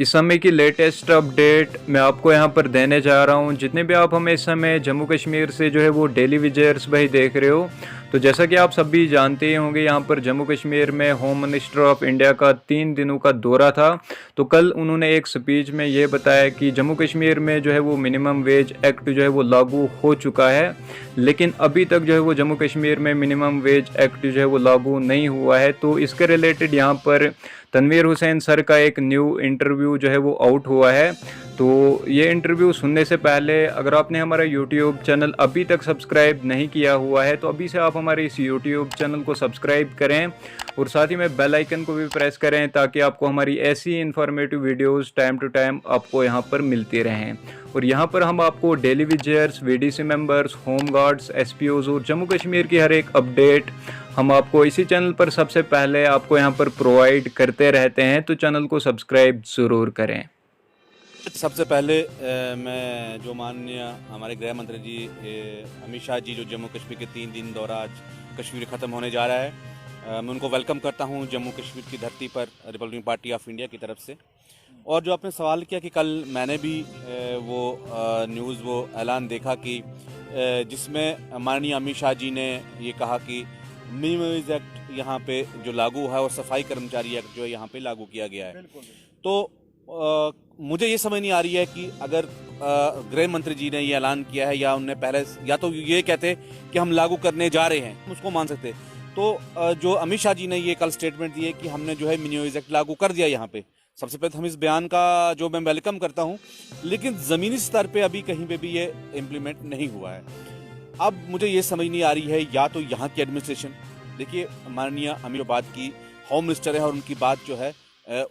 इस समय की लेटेस्ट अपडेट मैं आपको यहाँ पर देने जा रहा हूँ। जितने भी आप हमें इस समय जम्मू कश्मीर से जो है वो डेली विजर्स भाई देख रहे हो, तो जैसा कि आप सभी जानते ही होंगे, यहाँ पर जम्मू कश्मीर में होम मिनिस्टर ऑफ इंडिया का 3 दिनों का दौरा था। तो कल उन्होंने एक स्पीच में ये बताया कि जम्मू कश्मीर में जो है वो मिनिमम वेज एक्ट जो है वो लागू हो चुका है, लेकिन अभी तक जो है वो जम्मू कश्मीर में मिनिमम वेज एक्ट जो है वो लागू नहीं हुआ है। तो इसके रिलेटेड यहाँ पर तनवीर हुसैन सर का एक न्यू इंटरव्यू जो है वो आउट हुआ है। तो ये इंटरव्यू सुनने से पहले अगर आपने हमारा यूट्यूब चैनल अभी तक सब्सक्राइब नहीं किया हुआ है तो अभी से आप हमारे इस यूट्यूब चैनल को सब्सक्राइब करें और साथ ही में बेल आइकन को भी प्रेस करें ताकि आपको हमारी ऐसी informative videos time to time आपको यहाँ पर मिलती रहें। और यहाँ पर हम आपको daily wagers, VDC members, home guards, SPOs और जम्मू कश्मीर की हर एक अपडेट हम आपको इसी चैनल पर सबसे पहले आपको यहाँ पर प्रोवाइड करते रहते हैं। तो चैनल को सब्सक्राइब ज़रूर करें। सबसे पहले मैं जो माननीय हमारे गृह मंत्री जी अमित शाह जी जो जम्मू कश्मीर के 3 दिन दौरा आज कश्मीर ख़त्म होने जा रहा है, मैं उनको वेलकम करता हूं जम्मू कश्मीर की धरती पर रिपब्लिकन पार्टी ऑफ इंडिया की तरफ से। और जो आपने सवाल किया कि कल मैंने भी वो न्यूज़ वो ऐलान देखा कि जिसमें माननीय अमित शाह जी ने ये कहा कि मिनिमम वेज एक्ट यहाँ पे जो लागू है और सफाई कर्मचारी एक्ट जो है यहाँ पे लागू किया गया है। तो मुझे ये समझ नहीं आ रही है कि अगर गृह मंत्री जी ने ये ऐलान किया है या उनने पहले या तो ये कहते कि हम लागू करने जा रहे हैं, हम उसको मान सकते। तो जो अमित शाह जी ने ये कल स्टेटमेंट दिए कि हमने जो है मिनिमम वेज एक्ट लागू कर दिया यहाँ पे, सबसे पहले हम इस बयान का जो मैं वेलकम करता हूँ, लेकिन ज़मीनी स्तर पे अभी कहीं पे भी ये इम्प्लीमेंट नहीं हुआ है। अब मुझे ये समझ नहीं आ रही है या तो यहाँ की एडमिनिस्ट्रेशन, देखिए माननीय अमित बात की होम मिनिस्टर है और उनकी बात जो है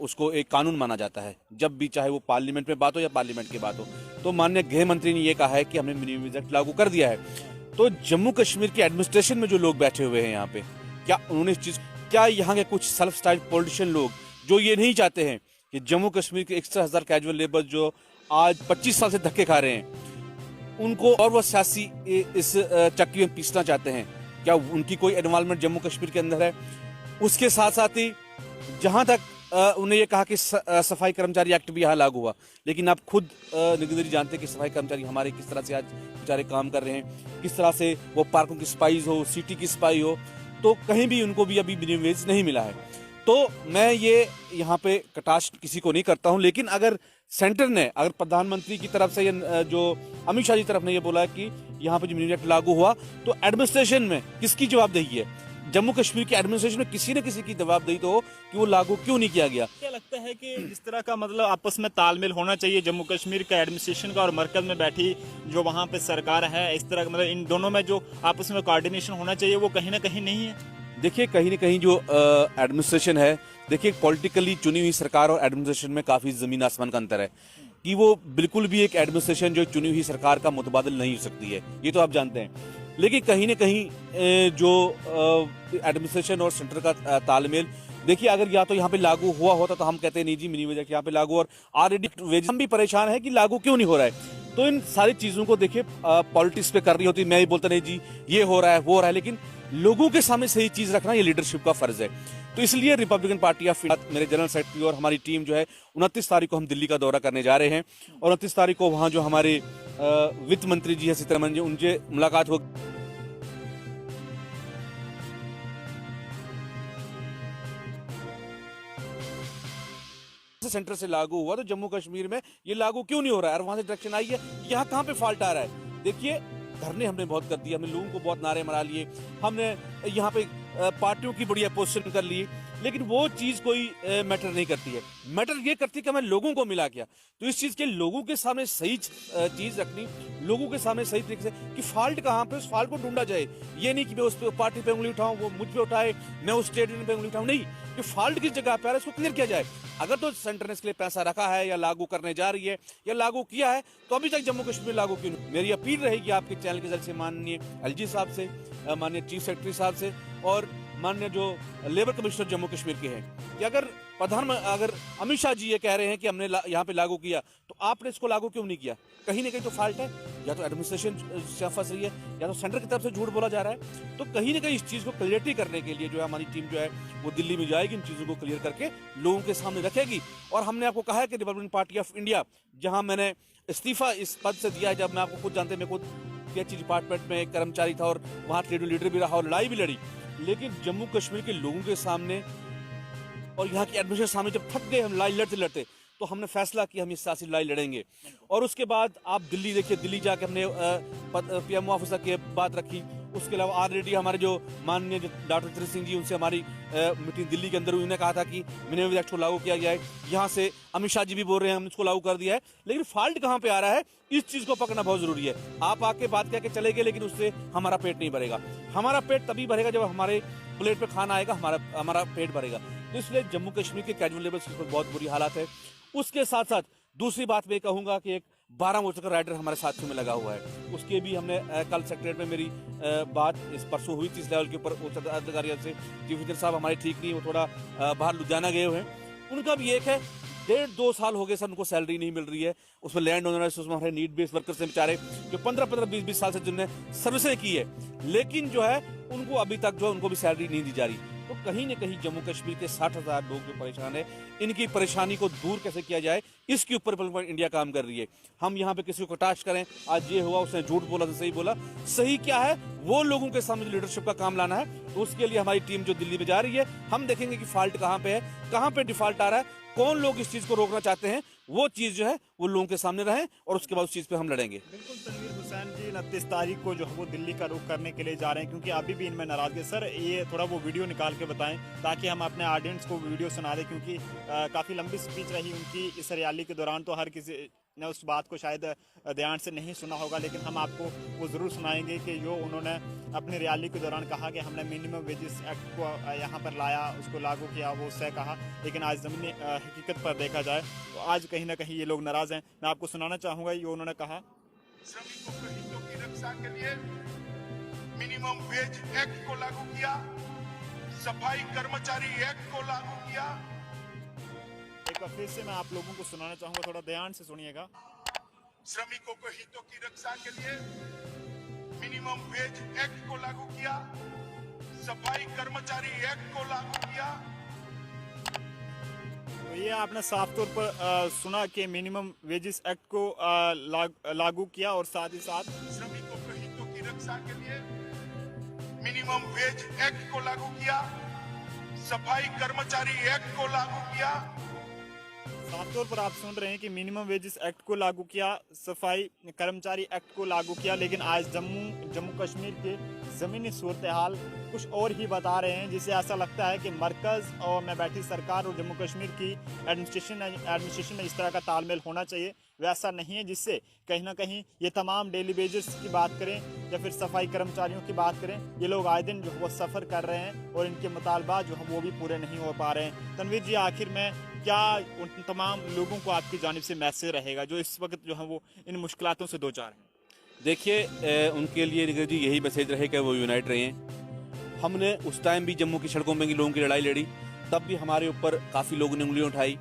उसको एक कानून माना जाता है, जब भी चाहे वो पार्लियामेंट में बात हो या पार्लियामेंट की बात हो। तो माननीय गृह मंत्री ने ये कहा है कि हमने मिनिमम वेज एक्ट लागू कर दिया है। तो जम्मू कश्मीर की एडमिनिस्ट्रेशन में जो लोग बैठे हुए हैं यहाँ पे, क्या उन्होंने इस चीज, क्या यहाँ के कुछ सेल्फ स्टाइल्ड पॉलिटिशियन लोग जो ये नहीं चाहते हैं कि जम्मू कश्मीर के 61,000 कैजुअल लेबर जो आज 25 साल से धक्के खा रहे हैं, उनको और वो सियासी इस चक्की में पीसना चाहते हैं, क्या उनकी कोई इन्वॉल्वमेंट जम्मू कश्मीर के अंदर है? उसके साथ साथ ही जहां तक उन्हें ये कहा कि सफाई कर्मचारी एक्ट भी यहाँ लागू हुआ, लेकिन आप खुद निगरानी जानते हैं कि सफाई कर्मचारी हमारे किस तरह से आज बेचारे काम कर रहे हैं, किस तरह से वो पार्कों की सफाई हो, सिटी की सफाई हो, तो कहीं भी उनको भी अभी मिनिमम वेज नहीं मिला है। तो मैं ये यहाँ पे कटाक्ष किसी को नहीं करता हूँ, लेकिन अगर सेंटर ने, अगर प्रधानमंत्री की तरफ से जो अमित शाह जी तरफ ने ये बोला कि यहाँ पे जो मिनिमम एक्ट लागू हुआ, तो एडमिनिस्ट्रेशन में किसकी जवाबदेही है? जम्मू कश्मीर की एडमिनिस्ट्रेशन में किसी न किसी की जवाबदेही तो हो कि वो लागू क्यों नहीं किया गया। क्या लगता है कि इस तरह का मतलब आपस में तालमेल होना चाहिए जम्मू कश्मीर का एडमिनिस्ट्रेशन का और मरकज में बैठी जो वहाँ पे सरकार है, इस तरह का मतलब इन दोनों में जो आपस में कोऑर्डिनेशन होना चाहिए वो कहीं ना कहीं नहीं है? देखिए कहीं ना कहीं जो एडमिनिस्ट्रेशन है, देखिए पॉलिटिकली चुनी हुई सरकार और एडमिनिस्ट्रेशन में काफी जमीन आसमान का अंतर है कि वो बिल्कुल भी एक एडमिनिस्ट्रेशन जो चुनी हुई सरकार का मुतबादिल नहीं हो सकती है, ये तो आप जानते हैं। लेकिन कहीं ना कहीं जो एडमिनिस्ट्रेशन और सेंटर का तालमेल, देखिए अगर या तो यहाँ पे लागू हुआ होता तो हम कहते नहीं जी मिनिमम वेज यहाँ पे लागू, और ऑलरेडी वेज हम भी परेशान है कि लागू क्यों नहीं हो रहा है। तो इन सारी चीजों को देखिए पॉलिटिक्स पे कर रही होती, मैं ही बोलता नहीं जी ये हो रहा है वो हो रहा है, लेकिन लोगों के सामने सही चीज रखना ये लीडरशिप का फर्ज है। तो इसलिए रिपब्लिकन पार्टी ऑफ इंडिया, मेरे जनरल सेक्रेटरी और हमारी टीम जो है 29 तारीख को हम दिल्ली का दौरा करने जा रहे हैं, और 29 तारीख को वहाँ जो हमारे वित्त मंत्री जी है सीतारमण जी, उनसे मुलाकात होगी। सेंटर से लागू हुआ तो जम्मू कश्मीर में ये लागू क्यों नहीं हो रहा है, और वहां से डायरेक्शन आई है, यहाँ कहाँ पे फॉल्ट आ रहा है? देखिए धरने हमने बहुत कर दिए, हमने लोगों को बहुत नारे मरा लिए, हमने यहाँ पे पार्टियों की बड़ी अपोजिशन कर ली, लेकिन वो चीज कोई मैटर नहीं करती है। मैटर ये करती है कि हमें लोगों को मिला क्या। तो इस चीज के लोगों के सामने सही चीज रखनी, लोगों के सामने सही तरीके से कि फॉल्ट कहाँ पे, उस फॉल्ट को ढूंढा जाए। ये नहीं कि मैं उस पार्टी पे उंगली उठाऊं, वो मुझ पे उठाए, मैं उस स्टेट पे उंगली उठाऊं, नहीं, कि फॉल्ट किस जगह पे है उसको क्लियर किया जाए। अगर तो सेंटर ने इसके लिए पैसा रखा है या लागू करने जा रही है या लागू किया है, तो अभी तक जम्मू कश्मीर लागू क्यों नहीं? मेरी अपील रहेगी आपके चैनल के जरिए से माननीय एलजी साहब से, माननीय चीफ सेक्रेटरी साहब से और माननीय जो लेबर कमिश्नर जम्मू कश्मीर के हैं, कि अगर अगर अमित शाह जी ये कह रहे हैं कि हमने यहाँ पे लागू किया, तो आपने इसको लागू क्यों नहीं किया? कहीं ना कहीं तो फॉल्ट है, या तो एडमिनिस्ट्रेशन फंस रही है, या तो सेंटर की तरफ से झूठ बोला जा रहा है। तो कहीं ना कहीं इस चीज़ को क्लियरिटी करने के लिए जो है हमारी टीम जो है वो दिल्ली में जाएगी, इन चीज़ों को क्लियर करके लोगों के सामने रखेगी। और हमने आपको कहा है कि रिपब्लिकन पार्टी ऑफ इंडिया, जहाँ मैंने इस्तीफा इस पद से दिया है, जब मैं आपको खुद जानते हैं, मैं खुद PH डिपार्टमेंट में एक कर्मचारी था और वहाँ ट्रेड लीडर भी रहा और लड़ाई भी लड़ी, लेकिन जम्मू कश्मीर के लोगों के सामने और यहाँ की एडमिनिस्ट्रेशन सामने जब थक गए हम लड़ाई लड़ते लड़ते, तो हमने फैसला किया हम इस सियासी लड़ाई लड़ेंगे। और उसके बाद आप दिल्ली देखिए, दिल्ली जाके हमने PMO ऑफिसर की बात रखी। उसके अलावा ऑलरेडी हमारे जो माननीय डॉक्टर जितेंद्र सिंह जी, उनसे हमारी मीटिंग दिल्ली के अंदर हुई, उन्होंने कहा था कि मिनिमम एक्ट को लागू किया जाए। यहाँ से अमित शाह जी भी बोल रहे हैं हम इसको लागू कर दिया है, लेकिन फॉल्ट कहाँ पे आ रहा है, इस चीज को पकड़ना बहुत जरूरी है। आप आके बात करके चले गए, लेकिन उससे हमारा पेट नहीं भरेगा। हमारा पेट तभी भरेगा जब हमारे प्लेट पे खाना आएगा, हमारा पेट भरेगा। तो इसलिए जम्मू कश्मीर के कैजुअल लेबर की बहुत बुरी हालत है। उसके साथ साथ दूसरी बात मैं कहूंगा कि एक 12 मोर्चे का राइडर हमारे साथियों में लगा हुआ है। उसके भी हमने कल सेक्रेटरीट में मेरी बात इस परसों हुई थी, इस लेवल के ऊपर उच्च अधिकारियों से। चीफ इंजीनियर साहब हमारे ठीक नहीं, वो थोड़ा बाहर लुधियाना गए हुए हैं। उनका भी एक है, 1.5-2 साल हो गए सर उनको सैलरी नहीं मिल रही है। उसमें लैंड ओनर्स, उसमें हमारे नीड बेस्ड वर्कर्स हैं बेचारे, जो 15-15, 20-20 साल से जिन्होंने सर्विसें की है, लेकिन जो है उनको अभी तक जो है उनको भी सैलरी नहीं दी जा रही। तो कहीं न कहीं जम्मू कश्मीर के 60,000 लोग जो परेशान है, इनकी परेशानी को दूर कैसे किया जाए, इसके ऊपर इंडिया काम कर रही है। हम यहाँ पे किसी को कटाक्ष करें, आज ये हुआ, उसने झूठ बोला तो सही बोला, सही क्या है वो लोगों के सामने लीडरशिप का काम लाना है। तो उसके लिए हमारी टीम जो दिल्ली में जा रही है, हम देखेंगे कि फॉल्ट कहाँ पे है, कहाँ पे डिफॉल्ट आ रहा है, कौन लोग इस चीज को रोकना चाहते हैं, वो चीज जो है वो लोगों के सामने रहे, और उसके बाद उस चीज पे हम लड़ेंगे। बिल्कुल तनवीर हुसैन जी 29 तारीख को जो है वो दिल्ली का रुख करने के लिए जा रहे हैं, क्योंकि अभी भी इनमें नाराजगी। सर ये थोड़ा वो वीडियो निकाल के बताएं ताकि हम अपने ऑडियंस को वीडियो सुना दें, क्योंकि काफ़ी लंबी स्पीच रही उनकी इस रैली के दौरान, तो हर किसी ने उस बात को शायद ध्यान से नहीं सुना होगा, लेकिन हम आपको वो ज़रूर सुनाएंगे कि जो उन्होंने अपनी रैली के दौरान कहा कि हमने मिनिमम वेजेस एक्ट को यहाँ पर लाया, उसको लागू किया, वो उससे कहा, लेकिन आज ज़मीनी हकीकत पर देखा जाए तो आज कहीं ना कहीं ये लोग नाराज़ हैं। मैं आपको सुनाना चाहूँगा ये उन्होंने कहा, श्रमिकों के हितों की रक्षा के लिए मिनिमम वेज एक्ट को लागू किया, सफाई कर्मचारी एक्ट को लागू किया। एक बार फिर से मैं आप लोगों को सुनाना चाहूंगा, थोड़ा ध्यान से सुनिएगा। श्रमिकों के हितों की रक्षा के लिए मिनिमम वेज एक्ट को लागू किया, सफाई कर्मचारी एक्ट को लागू किया। तो ये आपने साफ तौर पर सुना कि मिनिमम वेजेस एक्ट को लागू किया, और साथ ही साथ श्रमिकों के हितों की रक्षा के लिए मिनिमम वेज एक्ट को लागू किया, सफाई कर्मचारी एक्ट को लागू किया। साफ तौर पर आप सुन रहे हैं कि मिनिमम वेजेस एक्ट को लागू किया, सफाई कर्मचारी एक्ट को लागू किया, लेकिन आज जम्मू कश्मीर के ज़मीनी सूरत हाल कुछ और ही बता रहे हैं, जिससे ऐसा लगता है कि मरकज़ और में बैठी सरकार और जम्मू कश्मीर की एडमिनिस्ट्रेशन में इस तरह का तालमेल होना चाहिए, वैसा नहीं है, जिससे कहीं ना कहीं ये तमाम डेली वेजेस की बात करें या फिर सफाई कर्मचारियों की बात करें, ये लोग आए दिन जो वो सफ़र कर रहे हैं और इनके मुतालबा जो है वो भी पूरे नहीं हो पा रहे हैं। तनवीर जी, आखिर में क्या उन तमाम लोगों को आपकी जानिब से मैसेज रहेगा जो इस वक्त जो है वो इन मुश्किलातों से दो चार हैं? देखिए, उनके लिए निखिल जी यही मैसेज रहे कि वो यूनाइट रहें। हमने उस टाइम भी जम्मू की सड़कों में लोगों की लड़ाई लड़ी, तब भी हमारे ऊपर काफ़ी लोगों ने उंगलियां उठाई,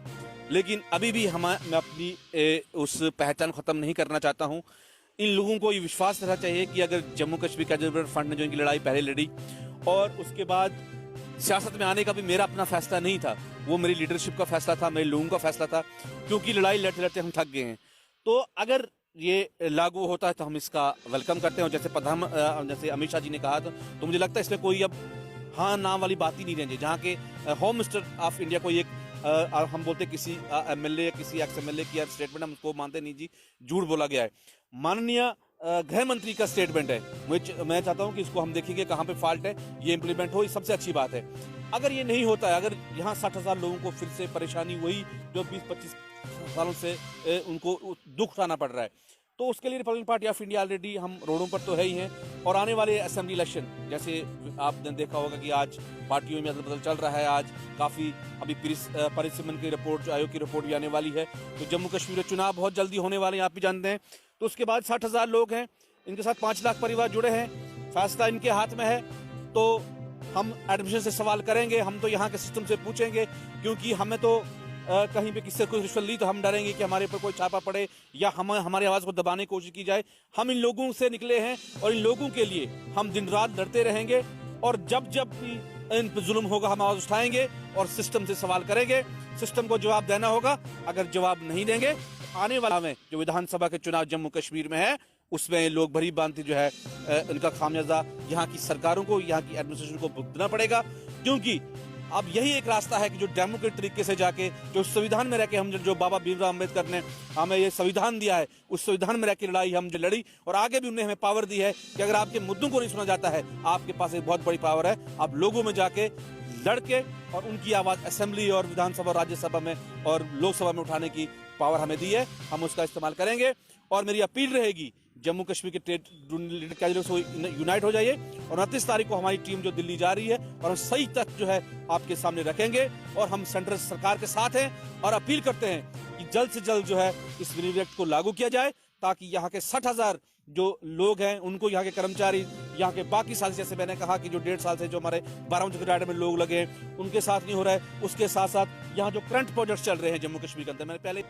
लेकिन अभी भी मैं अपनी उस पहचान ख़त्म नहीं करना चाहता हूँ। इन लोगों को ये विश्वास रहना चाहिए कि अगर जम्मू कश्मीर कैजुअल फंड ने जो इनकी लड़ाई पहले लड़ी, और उसके बाद सियासत में आने का भी मेरा अपना फैसला नहीं था, वो मेरी लीडरशिप का फैसला था, मेरे लोगों का फैसला था, क्योंकि लड़ाई लड़ते लड़ते हम थक गए हैं। तो अगर ये लागू होता है तो हम इसका वेलकम करते हैं, और जैसे अमित शाह जी ने कहा तो मुझे लगता है इसमें कोई अब हाँ ना वाली बात ही नहीं रहेगी। जहाँ के होम मिनिस्टर ऑफ इंडिया को एक हम बोलते किसी MLA या किसी एक्स MLA की स्टेटमेंट हम उसको मानते नहीं जी, झूठ बोला गया है। माननीय गृह मंत्री का स्टेटमेंट है, मैं चाहता हूं कि इसको हम देखेंगे कहां पे फॉल्ट है, ये इंप्लीमेंट हो, ये सबसे अच्छी बात है। अगर ये नहीं होता है, अगर यहाँ 60,000 लोगों को फिर से परेशानी वही जो 20-25 सालों से उनको दुख उठाना पड़ रहा है, तो उसके लिए Republican party of India already हम रोडों पर तो है ही हैं। और आने वाले असेंबली इलेक्शन, जैसे आपने देखा होगा कि आज पार्टियों में अदल बदल चल रहा है, आज काफ़ी अभी परिसिमन की रिपोर्ट, जो आयोग की रिपोर्ट भी आने वाली है, तो जम्मू कश्मीर में चुनाव बहुत जल्दी होने वाले हैं, आप भी जानते हैं। तो उसके बाद 60,000 लोग हैं, इनके साथ 5 लाख परिवार जुड़े हैं, फैसला इनके हाथ में है। तो हम एडमिशन से सवाल करेंगे, हम तो यहाँ के सिस्टम से पूछेंगे, क्योंकि हमें तो कहीं पे किसी से कोई रिश्वत ली तो हम डरेंगे कि हमारे ऊपर कोई छापा पड़े या हमारी आवाज़ को दबाने की कोशिश की जाए। हम इन लोगों से निकले हैं और इन लोगों के लिए हम दिन रात लड़ते रहेंगे, और जब जब भी इन पर जुल्म होगा हम आवाज़ उठाएंगे और सिस्टम से सवाल करेंगे। सिस्टम को जवाब देना होगा। अगर जवाब नहीं देंगे, आने वाला में जो विधानसभा के चुनाव जम्मू कश्मीर में है, उसमें लोग भरी भांति जो है इनका खामियाजा यहाँ की सरकारों को, यहाँ की एडमिनिस्ट्रेशन को भुगतना पड़ेगा। क्योंकि अब यही एक रास्ता है कि जो डेमोक्रेटिक तरीके से जाके, जो संविधान में रह के हम जो बाबा भीमराव अम्बेडकर ने हमें ये संविधान दिया है, उस संविधान में रह के लड़ाई हम जो लड़ी, और आगे भी उन्हें हमें पावर दी है कि अगर आपके मुद्दों को नहीं सुना जाता है, आपके पास एक बहुत बड़ी पावर है, आप लोगों में जाके लड़के और उनकी आवाज़ असेंबली और विधानसभा और राज्यसभा में और लोकसभा में उठाने की पावर हमें दी है। हम उसका इस्तेमाल करेंगे। और मेरी अपील रहेगी जम्मू कश्मीर के लीडर कैंडिडेट्स यूनाइट हो जाइए, और 29 तारीख को हमारी टीम जो दिल्ली जा रही है, और हम सही तक जो है आपके सामने रखेंगे, और हम सेंट्रल सरकार के साथ हैं और अपील करते हैं कि जल्द से जल्द जो है इस मिनिमम एक्ट को लागू किया जाए, ताकि यहाँ के 60,000 जो लोग हैं उनको, यहाँ के कर्मचारी, यहाँ के बाकी साथी, जैसे मैंने कहा कि जो 1.5 साल से जो हमारे 12 ग्रेड में लोग लगे हैं, उनके साथ नहीं हो रहा है। उसके साथ साथ यहाँ जो करंट प्रोजेक्ट्स चल रहे हैं जम्मू कश्मीर के अंदर, मैंने पहले